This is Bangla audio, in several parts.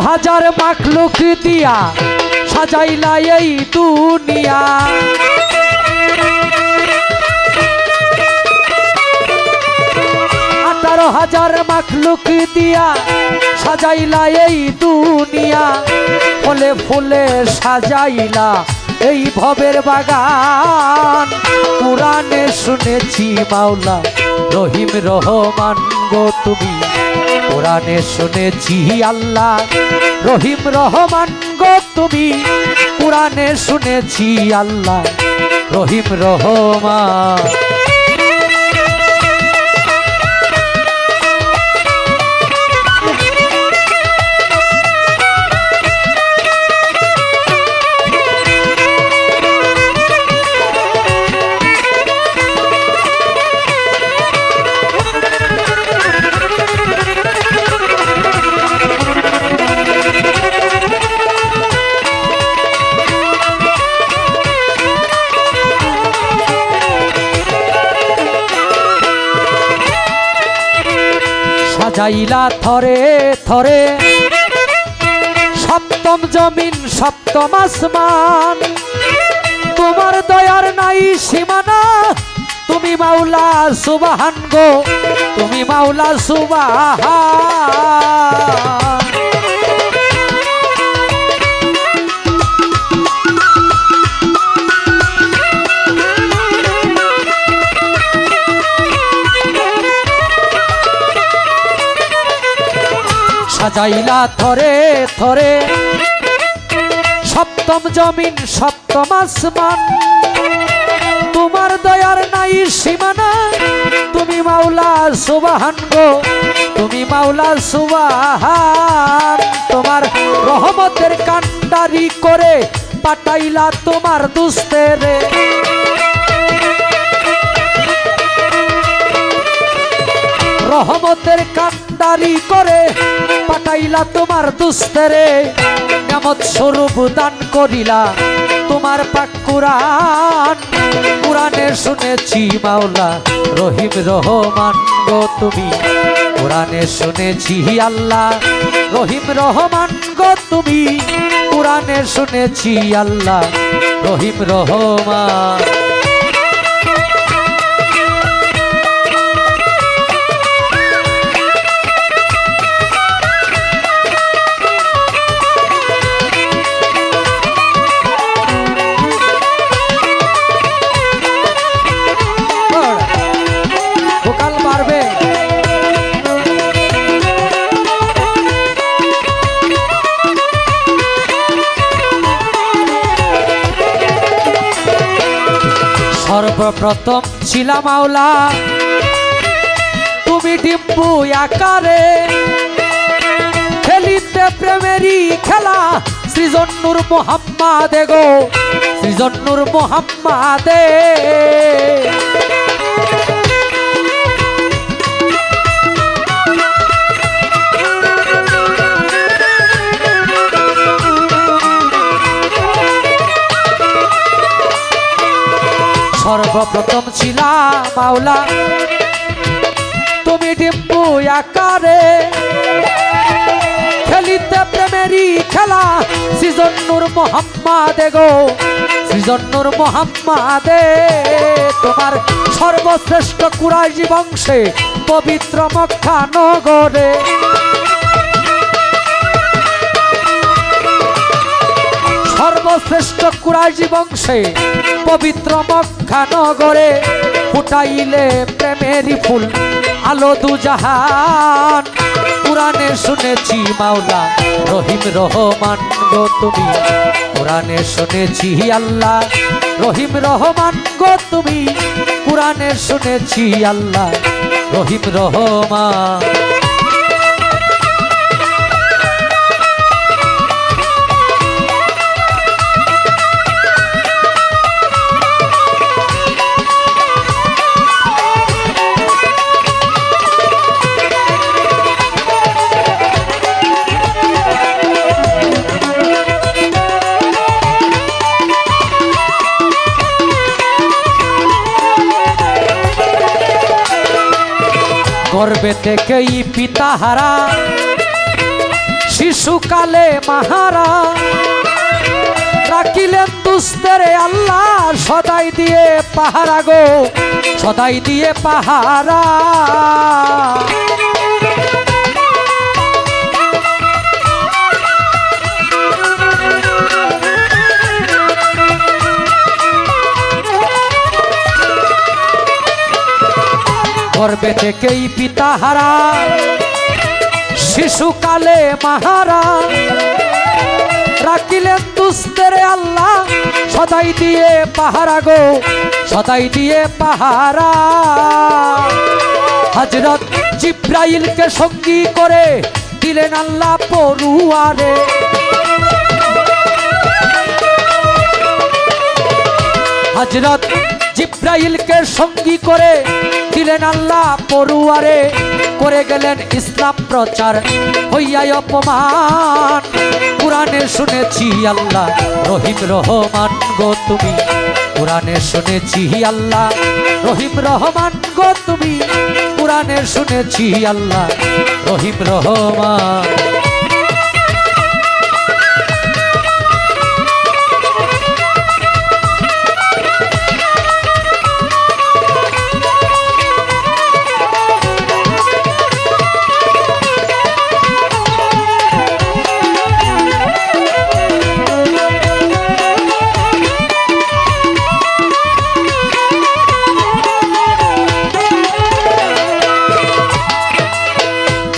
হাজার মাখলুক দিয়া সাজাইলা এই দুনিয়া। 18,000 মাখলুক দিয়া সাজাইলা এই দুনিয়া। ফলে ফুলে সাজাইলা এই ভবের বাগান। কুরআনে শুনেছি মাওলা রহিম রহমান গো তুমি। কুরআনে শুনেছি আল্লাহ রহিম রহমান গো তুমি। কুরআনে শুনেছি আল্লাহ রহিম রহমান। সাজাইলা থরে থরে সপ্তম জমিন সপ্তম আসমান। তোমার দয়ার নাই সীমানা তুমি মাওলা সুবহান গো তুমি মাওলা সুবহান। সাজাইলা থরে থরে সপ্তম জমিন সপ্তম আসমান। তোমার দয়ার নাই সীমানা তুমি মাওলা সুবহান গো তুমি মাওলা সুবহান। তোমার রহমতের কান্ডারি করে পাঠাইলা তোমার দুস্তেরে। রহমতের কান্ডারি করে পাঠাইলা তোমার দুস্তেরে। নিয়ামত স্বরূপ দান করিলা তোমার পাক কুরআন। কুরআনে শুনেছি মাওলা রহিম রহমান গো তুমি। কুরআনে শুনেছি আল্লাহ রহিম রহমান গো তুমি। কুরআনে শুনেছি আল্লাহ রহিম রহমান। সর্বপ্রথম ছিলা মাওলা তুমি ডিম্বু আকারে। খেলিতে প্রেমেরই খেলা সৃজন নূর মুহাম্মাদে গো সৃজন নূর মুহাম্মাদে। সর্বপ্রথম ছিলা মাওলা তুমি ডিম্বু আকারে। খেলিতে প্রেমেরই খেলা সৃজন নূর মুহাম্মাদে গো সৃজন নূর মুহাম্মাদে। তোমার সর্বশ্রেষ্ঠ কুরাইশি বংশে পবিত্র মক্কা নগরে। সর্বশ্রেষ্ঠ কুরাইশি বংশে পবিত্র মক্কা নগরে। ফুটাইলে প্রেমেরই ফুল আলো দুজাহান। কুরআনে শুনেছি মাওলা রহিম রহমান গো তুমি। কুরআনে শুনেছি আল্লাহ রহিম রহমান গো তুমি। কুরআনে শুনেছি আল্লাহ রহিম রহমান। গর্বে থেকেই পিতাহারা শিশুকালে মাহারা রাখিলেন দুস্তের আল্লাহ সদাই দিয়ে পাহারা গো, সদাই দিয়ে পাহারা। গর্বে থেকেই পিতাহারা শিশুকালে মাহারা রাখিলেন দুস্তের আল্লাহ সদাই দিয়ে পাহারা গো, সদাই দিয়ে পাহারা। হযরত জিব্রাইলকে সঙ্গী করে দিলেন আল্লাহ পড়ুয়ারে, হযরত জিব্রাইলকে সঙ্গী করে দিলেন আল্লাহ পড়ুয়ারে। করে গেলেন ইসলাম প্রচার হইয়া অপমান। কুরআনে শুনেছি আল্লাহ রহিম রহমান গো তুমি, কুরআনে শুনেছি আল্লাহ রহিম রহমান গো তুমি, কুরআনে শুনেছি আল্লাহ রহিম রহমান।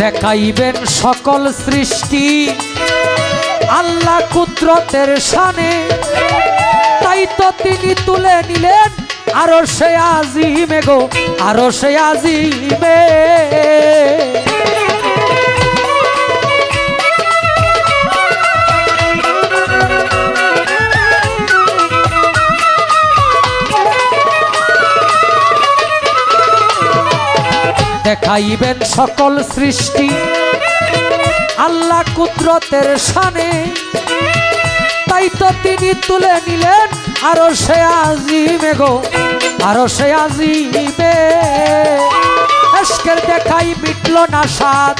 দেখাইবেন সকল সৃষ্টি আল্লাহ কুদরতের শানে, তাই তো তিনি তুলে নিলেন আরশে আজিমে গো, আরশে আজিমে। দেখাইবেন সকল সৃষ্টি আল্লাহ কুদরতের শানে, তাই তো তিনি তুলে নিলেন আরশে আজিমে গো, আরশে আজিমে। ইশকের দেখাই মিটল না স্বাদ,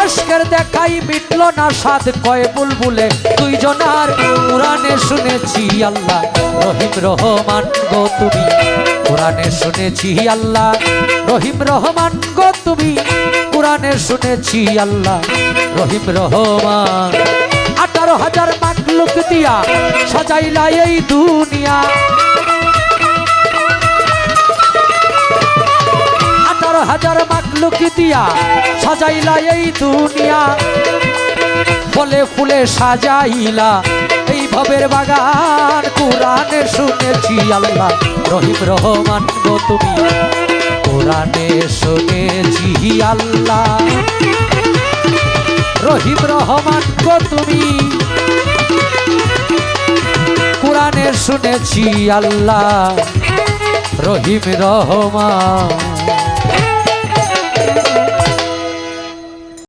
ইশকের দেখাই মিটল না স্বাদ, কয় বুলবুলে দুইজনার। কুরআনে শুনেছি আল্লাহ রহিম রহমান গো তুমি, কুরআনে শুনেছি আল্লাহ রহিম রহমান গো তুমি, কুরআনে শুনেছি আল্লাহ রহিম রহমান। 18,000 মাখলুক দিয়া সাজাইলা এই দুনিয়া, 18,000 মাখলুক দিয়া সাজাইলা এই দুনিয়া। ফলে ফুলে সাজাইলা এই ভবের বাগান। কুরআনে শুনেছি আল্লাহ রহিম রহমান গো তুমি, কুরআনে শুনেছি আল্লাহ রহিম রহমান গো তুমি, কুরআনে শুনেছি আল্লাহ রহিম রহমান।